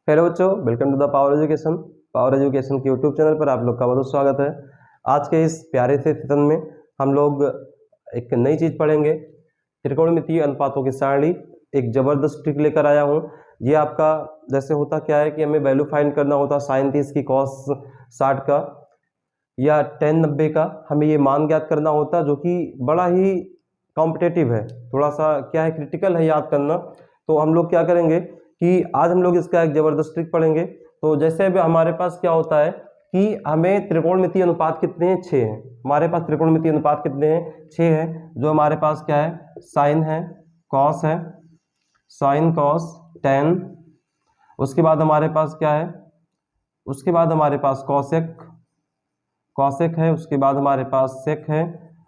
Hello बच्चों, welcome to the power education के YouTube channel पर आप लोग का बहुत स्वागत है। आज के इस प्यारे से सेशन में हम लोग एक नई चीज़ पढ़ेंगे, त्रिकोणमितीय अनुपातों की सारणी। एक ज़बरदस्त ट्रिक लेकर आया हूँ। ये आपका जैसे होता क्या है कि हमें वैल्यू फाइंड करना होता साइन 30 की, कॉस 60 का या टेन 90 का, हमें ये मान ज्ञात करना होता जो कि बड़ा ही कॉम्पिटेटिव है, थोड़ा सा क्या है क्रिटिकल है याद करना। तो हम लोग क्या करेंगे कि आज हम लोग इसका एक जबरदस्त ट्रिक पढ़ेंगे। तो जैसे अभी हमारे पास क्या होता है कि हमें त्रिकोणमितीय अनुपात कितने हैं, 6 हैं। हमारे पास त्रिकोणमितीय अनुपात कितने हैं, 6 हैं। जो हमारे पास क्या है, साइन है, कॉस है, साइन कॉस टेन। उसके बाद हमारे पास क्या है, उसके बाद हमारे पास कॉसेक, कॉसेक है। उसके बाद हमारे पास सेक है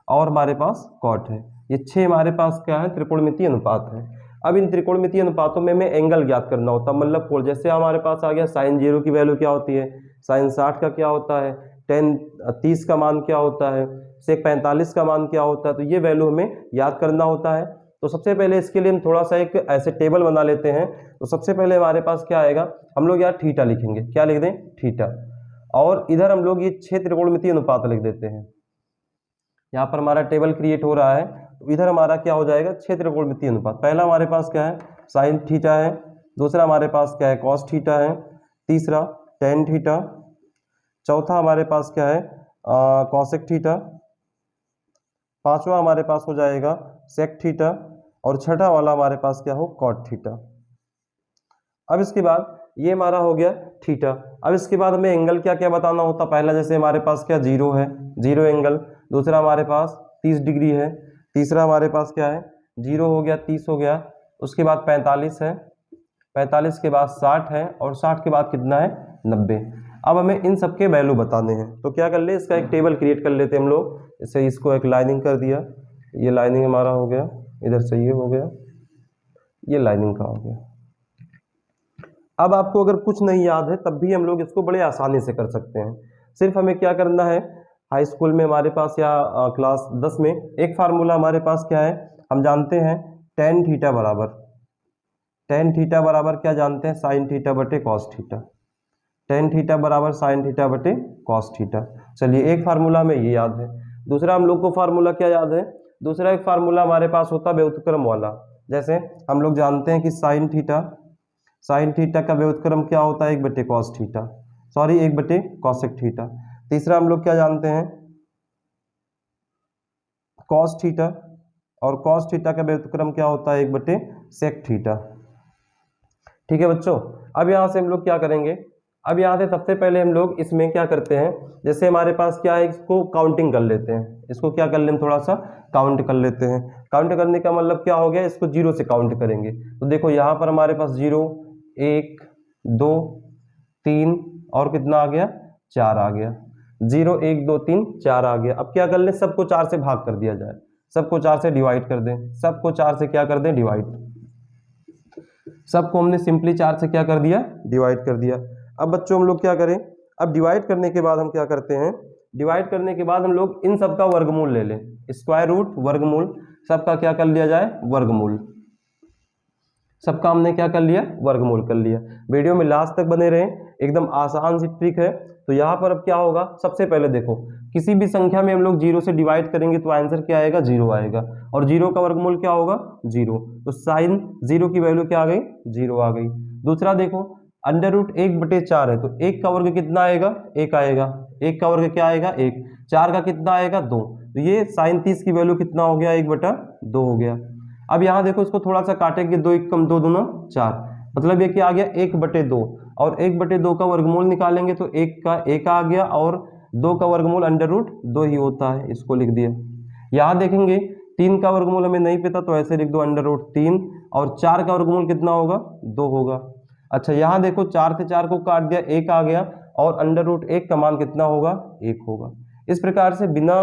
और हमारे पास कॉट है। ये 6 हमारे पास क्या है, त्रिकोणमितीय अनुपात है। अब इन त्रिकोणमितीय अनुपातों में हमें एंगल ज्ञात करना होता है, मतलब कोण। जैसे हमारे पास आ गया साइन 0 की वैल्यू क्या होती है, साइन 60 का क्या होता है, टेन 30 का मान क्या होता है, सेक 45 का मान क्या होता है। तो ये वैल्यू हमें याद करना होता है। तो सबसे पहले इसके लिए हम थोड़ा सा एक ऐसे टेबल बना लेते हैं। तो सबसे पहले हमारे पास क्या आएगा, हम लोग यार थीटा लिखेंगे। क्या लिख दें, थीटा। और इधर हम लोग ये 6 त्रिकोणमितीय अनुपात लिख देते हैं। यहाँ पर हमारा टेबल क्रिएट हो रहा है, तो इधर हमारा क्या हो जाएगा, 6 त्रिकोणमितीय अनुपात। पहला हमारे पास क्या है, साइन थीटा है। दूसरा हमारे पास क्या है, कॉस थीटा है। तीसरा टेन थीटा। चौथा हमारे पास क्या है, कॉसेक थीटा। पांचवा हमारे पास हो जाएगा सेक थीटा। और छठा वाला हमारे पास क्या हो, कॉट थीटा। अब इसके बाद ये हमारा हो गया थीटा। अब इसके बाद हमें एंगल क्या क्या बताना होता। पहला जैसे हमारे पास क्या, जीरो है, जीरो एंगल। दूसरा हमारे पास 30 डिग्री है। तीसरा हमारे पास क्या है, जीरो हो गया, 30 हो गया। उसके बाद 45 है, 45 के बाद 60 है, और 60 के बाद कितना है, 90। अब हमें इन सबके वैल्यू बताने हैं। तो क्या कर ले, इसका एक टेबल क्रिएट कर लेते हैं हम लोग। इससे इसको एक लाइनिंग कर दिया, ये लाइनिंग हमारा हो गया, इधर से ये हो गया, ये लाइनिंग का हो गया। अब आपको अगर कुछ नहीं याद है तब भी हम लोग इसको बड़े आसानी से कर सकते हैं। सिर्फ हमें क्या करना है, हाई स्कूल में हमारे पास या क्लास 10 में एक फार्मूला हमारे पास क्या है, हम जानते हैं टेन थीटा बराबर, टेन थीटा बराबर क्या जानते हैं, साइन थीटा बटे कॉस थीटा। टेन थीटा बराबर साइन थीटा बटे कॉस थीटा। चलिए, एक फार्मूला हमें ये याद है। दूसरा हम लोग को फार्मूला क्या याद है, दूसरा एक फार्मूला हमारे पास होता है व्युत्क्रम वाला। जैसे हम लोग जानते हैं कि साइन थीटा, साइन थीटा का व्युत्क्रम क्या होता है, 1 बटे कॉस थीटा, सॉरी 1 बटे कॉसेक थीटा। तीसरा हम लोग क्या जानते हैं, कॉस थीटा, और कॉस थीटा का व्युत्क्रम क्या होता है, 1 बटे सेक थीटा। ठीक है बच्चों। अब यहाँ से हम लोग क्या करेंगे, अब यहाँ से सबसे पहले हम लोग इसमें क्या करते हैं, जैसे हमारे पास क्या है, इसको काउंटिंग कर लेते हैं। इसको क्या कर लें, थोड़ा सा काउंट कर लेते हैं। काउंट करने का मतलब क्या हो गया, इसको जीरो से काउंट करेंगे। तो देखो यहाँ पर हमारे पास 0, 1, 2, 3 और कितना आ गया, 4 आ गया। 0, 1, 2, 3, 4 आ गया। अब क्या कर लें, सबको 4 से भाग कर दिया जाए, सबको 4 से डिवाइड कर दें, सबको 4 से क्या कर दें, डिवाइड। सबको हमने सिंपली 4 से क्या कर दिया, डिवाइड कर दिया। अब बच्चों हम लोग क्या करें, अब डिवाइड करने के बाद हम क्या करते हैं, डिवाइड करने के बाद हम लोग इन सब का वर्गमूल ले लें, स्क्वायर रूट वर्गमूल, सबका क्या कर लिया जाए, वर्गमूल। सबका हमने क्या कर लिया, वर्गमूल कर लिया। वीडियो में लास्ट तक बने रहें, एकदम आसान सी ट्रिक है। तो यहाँ पर अब क्या होगा, सबसे पहले देखो किसी भी संख्या में हम लोग 0 से डिवाइड करेंगे तो आंसर क्या आएगा, 0 आएगा। और 0 का वर्गमूल क्या होगा, 0। तो साइन 0 की वैल्यू क्या आ गई, 0 आ गई। दूसरा देखो, अंडर रूट 1/4 है, तो 1 का वर्ग कितना आएगा, 1 आएगा। 1 का वर्ग क्या आएगा, 1। 4 का कितना आएगा, 2। तो ये साइन 30 की वैल्यू कितना हो गया, 1/2 हो गया। अब यहाँ देखो इसको थोड़ा सा काटेंगे, 2 1 कम 2 दूना 4, मतलब ये क्या आ गया, 1/2। और 1/2 का वर्गमूल निकालेंगे तो 1 का 1 आ गया, और 2 का वर्गमूल अंडर रूट 2 ही होता है, इसको लिख दिया। यहाँ देखेंगे 3 का वर्गमूल हमें नहीं पता, तो ऐसे लिख दो अंडर रूट 3, और 4 का वर्गमूल कितना होगा, 2 होगा। अच्छा यहाँ देखो 4 से 4 को काट दिया, 1 आ गया, और अंडर रूट 1 का मान कितना होगा, 1 होगा। इस प्रकार से बिना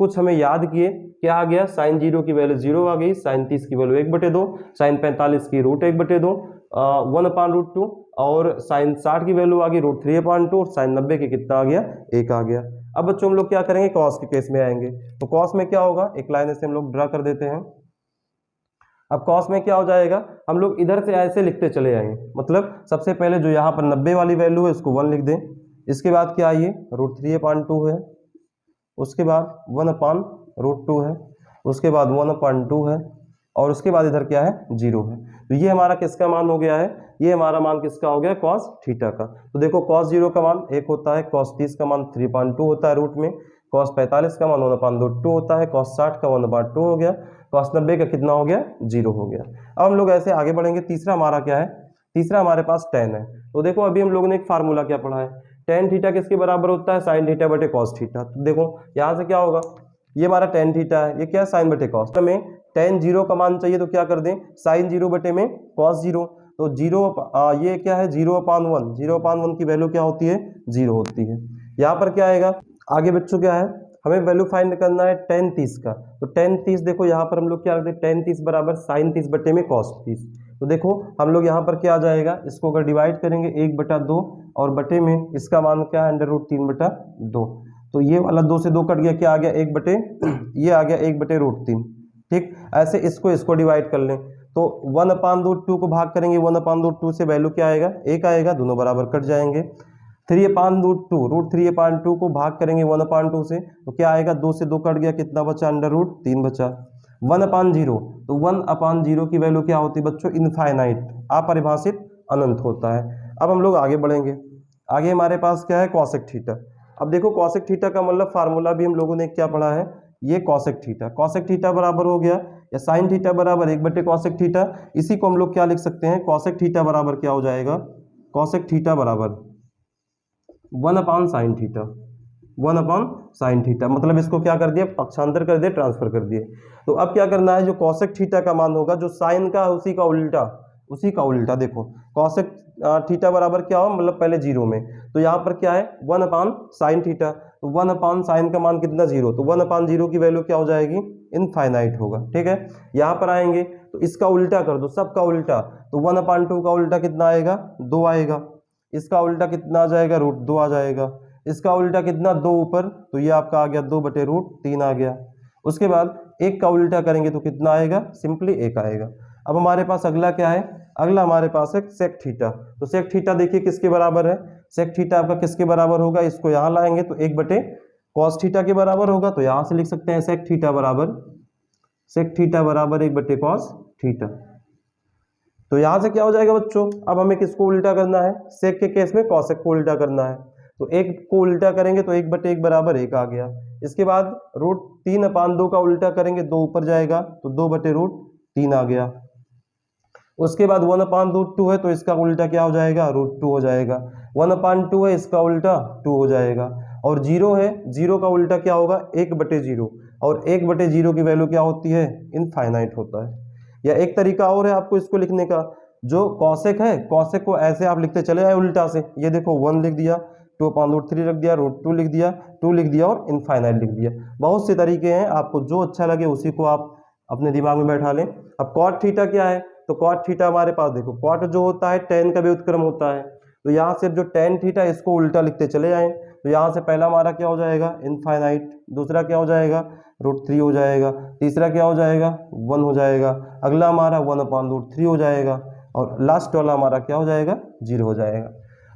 कुछ हमें याद किए क्या आ गया, साइन 0 की वैल्यू 0 आ गई, साइन 30 की वैल्यू 1/2, साइन 45 की रूट 1/2, 1/√2, और साइन 60 की वैल्यू आ गई रूट 3/2, और साइन 90 की कितना आ गया, 1 आ गया। अब बच्चों हम लोग क्या करेंगे, कॉस के केस में आएंगे। तो कॉस में क्या होगा, एक लाइन ऐसे हम लोग ड्रा कर देते हैं। अब कॉस में क्या हो जाएगा, हम लोग इधर से ऐसे लिखते चले आएंगे, मतलब सबसे पहले जो यहाँ पर 90 वाली वैल्यू है इसको 1 लिख दें, इसके बाद क्या आइए √3/2 है, उसके बाद 1/√2 है, उसके बाद 1/2 है, और उसके बाद इधर क्या है 0 है। तो ये हमारा किसका मान हो गया है, ये हमारा मान किसका हो गया, cos थीटा का। तो देखो cos 0 का मान 1 होता है, cos 30 का मान 3/2 होता है रूट में, cos 45 का मान 1/2 होता है, cos 60 का 1/2 हो गया, cos 90 का कितना हो गया 0 हो गया। अब हम लोग ऐसे आगे बढ़ेंगे। तीसरा हमारा क्या है, तीसरा हमारे पास tan है। तो देखो अभी हम लोगों ने एक फार्मूला क्या पढ़ा है, tan थीटा किसके बराबर होता है, sin थीटा बटे cos थीटा। तो देखो यहाँ से क्या होगा, ये हमारा tan थीटा है, ये क्या है sin बटे cos। हमें tan 0 का मान चाहिए तो क्या कर दें, sin 0 बटे में cos 0। तो 0 ये क्या है 0/1, 0/1 की वैल्यू क्या होती है 0 होती है। यहाँ पर क्या आएगा आगे बच्चों, क्या है हमें वैल्यू फाइंड करना है tan 30 का। तो tan 30 देखो यहाँ पर हम लोग क्या रखते हैं, tan 30 बराबर sin 30 बटे में cos 30। तो देखो हम लोग यहाँ पर क्या आ जाएगा, इसको अगर डिवाइड करेंगे 1/2 और बटे में इसका मान क्या है √3/2। तो ये वाला 2 से 2 कट गया, क्या आ गया 1 बटे ये आ गया 1/√3। ठीक, ऐसे इसको डिवाइड कर लें तो 1/√2 को भाग करेंगे 1/√2 से, वैल्यू क्या आएगा 1 आएगा, दोनों बराबर कट जाएंगे। 3/√2 √3/2 को भाग करेंगे 1/2 से तो क्या आएगा, 2 से 2 कट गया, कितना बचा √3 बचा। 1/0 तो 1/0 की वैल्यू क्या होती है बच्चों, इनफाइनाइट, अपरिभाषित, अनंत होता है। अब हम लोग आगे बढ़ेंगे, आगे हमारे पास क्या है cosec थीटा। अब देखो cosec थीटा का मतलब फार्मूला भी हम लोगों ने क्या पढ़ा है, ये cosec थीटा। cosec थीटा बराबर हो गया या sin थीटा बराबर 1/cosec थीटा। इसी को हम लोग क्या लिख सकते हैं, cosec थीटा बराबर क्या हो जाएगा, cosec थीटा बराबर 1/sin थीटा, 1/sin थीटा। मतलब इसको क्या कर दिया, पक्षांतर कर दिया, ट्रांसफर कर दिए। तो अब क्या करना है, जो cosec थीटा का मान होगा, जो साइन का उसी का उल्टा, उसी का उल्टा। देखो cosec थीटा बराबर क्या हो, मतलब पहले 0 में, तो यहाँ पर क्या है 1/sin थीटा। तो 1/sin का मान कितना 0, तो 1/0 की वैल्यू क्या हो जाएगी, इनफाइनाइट होगा। ठीक है, यहाँ पर आएंगे तो इसका उल्टा कर दो, सबका उल्टा। तो 1/2 का उल्टा कितना आएगा 2 आएगा, इसका उल्टा कितना आ जाएगा √2 आ जाएगा, इसका उल्टा कितना 2 ऊपर, तो ये आपका आ गया 2/√3 आ गया। उसके बाद 1 का उल्टा करेंगे तो कितना आएगा, सिंपली 1 आएगा। अब हमारे पास अगला क्या है, अगला हमारे पास है सेक थीटा। तो सेक थीटा देखिए किसके बराबर है, सेक थीटा आपका किसके बराबर होगा, इसको यहाँ लाएंगे तो 1/cos थीटा के बराबर होगा। तो यहाँ से लिख सकते हैं सेक थीटा बराबर 1/cos थीटा। तो यहाँ से क्या हो जाएगा बच्चों, अब हमें किसको उल्टा करना है, सेक के केस में कॉसेक को उल्टा करना है। तो 1 को उल्टा करेंगे तो 1/1 बराबर 1 आ गया। इसके बाद √3/2 का उल्टा करेंगे, 2 ऊपर जाएगा तो 2/√3 आ गया। उसके बाद 1/√2 है तो इसका उल्टा क्या हो जाएगा, √2 हो जाएगा। 1/2 है, इसका उल्टा 2 हो जाएगा। और 0 है, 0 का उल्टा क्या होगा 1/0, और 1/0 की वैल्यू क्या होती है, इनफाइनाइट होता है। या एक तरीका और है आपको इसको लिखने का, जो कॉसेक है, कॉसेक को ऐसे आप लिखते चले आए उल्टा से। ये देखो 1 लिख दिया, 2/√3 रख दिया, √2 लिख दिया, 2 लिख दिया और इनफाइनाइट लिख दिया। बहुत से तरीके हैं, आपको जो अच्छा लगे उसी को आप अपने दिमाग में बैठा लें। अब कॉट थीटा क्या है, तो कॉट थीटा हमारे पास देखो, कॉट जो होता है tan का व्युत्क्रम होता है। तो यहाँ से जो tan थीटा इसको उल्टा लिखते चले आए। तो यहाँ से पहला हमारा क्या हो जाएगा, इनफाइनाइट, दूसरा क्या हो जाएगा √3 हो जाएगा, तीसरा क्या हो जाएगा 1 हो जाएगा, अगला हमारा 1/√3 हो जाएगा, और लास्ट वाला हमारा क्या हो जाएगा 0 हो जाएगा।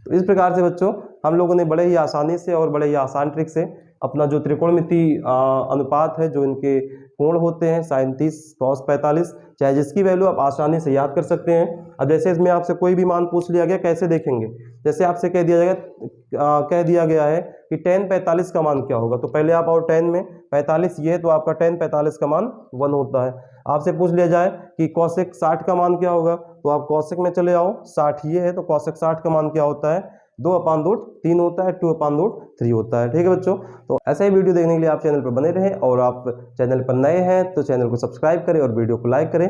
तो इस प्रकार से बच्चों हम लोगों ने बड़े ही आसानी से और बड़े ही आसान ट्रिक से अपना जो त्रिकोणमिति अनुपात है, जो इनके कोण होते हैं sin 30 cos 45, चाहे जिसकी वैल्यू आप आसानी से याद कर सकते हैं। अब जैसे इसमें आपसे कोई भी मान पूछ लिया गया, कैसे देखेंगे, जैसे आपसे कह दिया गया है कि tan 45 का मान क्या होगा, तो पहले आप और tan में 45 ये है तो आपका tan 45 का मान 1 होता है। आपसे पूछ लिया जाए कि cosec 60 का मान क्या होगा, तो आप cosec में चले आओ, 60 ये है तो cosec 60 का मान क्या होता है 2/√3 होता है, 2/√3 होता है। ठीक है बच्चों, तो ऐसा ही वीडियो देखने के लिए आप चैनल पर बने रहें, और आप चैनल पर नए हैं तो चैनल को सब्सक्राइब करें और वीडियो को लाइक करें।